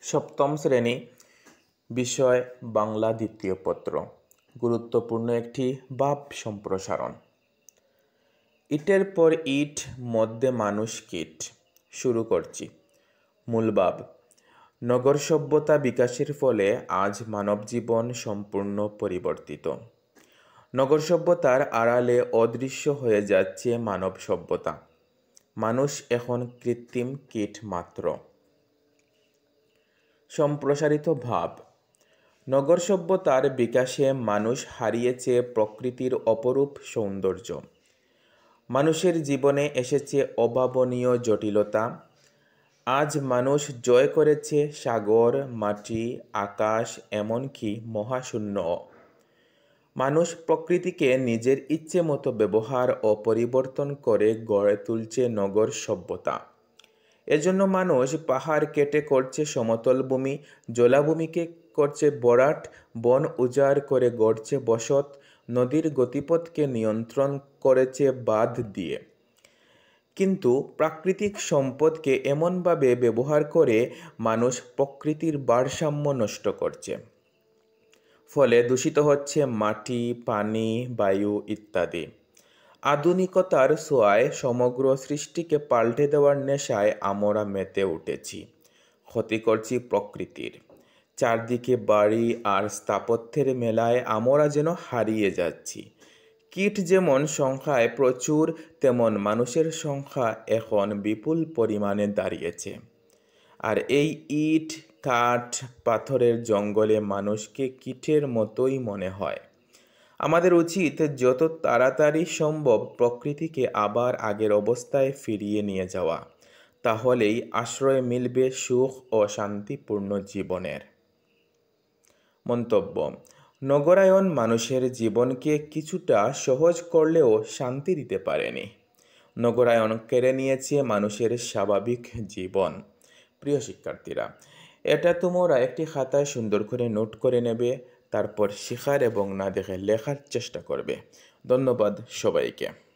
সপ্তম শ্রেণী, বিষয় বাংলা, দ্বিতীয় পত্র। গুরুত্বপূর্ণ একটি ভাব সম্প্রসারণ। ইটের পর ইট, মধ্যে মানুষ কীট। শুরু করছি। মূল ভাব। নগর সভ্যতা বিকাশের ফলে আজ মানব জীবন সম্পূর্ণ পরিবর্তিত। নগর সভ্যতার আড়ালে অদৃশ্য হয়ে যাচ্ছে মানব সভ্যতা। মানুষ এখন কৃত্রিম কীট মাত্র। সম্প্রসারিত ভাব। নগর সভ্যতার বিকাশে মানুষ হারিয়েছে প্রকৃতির অপরূপ সৌন্দর্য। মানুষের জীবনে এসেছে অভাবনীয় জটিলতা। আজ মানুষ জয় করেছে সাগর, মাটি, আকাশ, এমনকি মহাশূন্যও। মানুষ প্রকৃতিকে নিজের ইচ্ছে মতো ব্যবহার ও পরিবর্তন করে গড়ে তুলছে নগর সভ্যতা। এজন্য মানুষ পাহাড় কেটে করছে সমতল ভূমি, জলাভূমিকে করছে ভরাট, বন উজাড় করে গড়ছে বসত, নদীর গতিপথকে নিয়ন্ত্রণ করেছে বাঁধ দিয়ে। কিন্তু প্রাকৃতিক সম্পদকে এমনভাবে ব্যবহার করে মানুষ প্রকৃতির ভারসাম্য নষ্ট করছে। ফলে দূষিত হচ্ছে মাটি, পানি, বায়ু ইত্যাদি। আধুনিকতার ছোঁয়ায় সমগ্র সৃষ্টিকে পাল্টে দেওয়ার নেশায় আমরা মেতে উঠেছি। ক্ষতি করছি প্রকৃতির। চারদিকে বাড়ি আর স্থাপত্যের মেলায় আমরা যেন হারিয়ে যাচ্ছি। কীট যেমন সংখ্যায় প্রচুর, তেমন মানুষের সংখ্যা এখন বিপুল পরিমাণে দাঁড়িয়েছে। আর এই ইট, কাঠ, পাথরের জঙ্গলে মানুষকে কীটের মতোই মনে হয়। আমাদের উচিত যত তাড়াতাড়ি সম্ভব প্রকৃতিকে আবার আগের অবস্থায় ফিরিয়ে নিয়ে যাওয়া। তাহলেই আশ্রয় মিলবে সুখ ও শান্তিপূর্ণ জীবনের। মন্তব্য। নগরায়ন মানুষের জীবনকে কিছুটা সহজ করলেও শান্তি দিতে পারেনি। নগরায়ন কেড়ে নিয়েছে মানুষের স্বাভাবিক জীবন। প্রিয় শিক্ষার্থীরা, এটা তোমরা একটি খাতায় সুন্দর করে নোট করে নেবে, তারপর শেখার এবং না দেখে লেখার চেষ্টা করবে। ধন্যবাদ সবাইকে।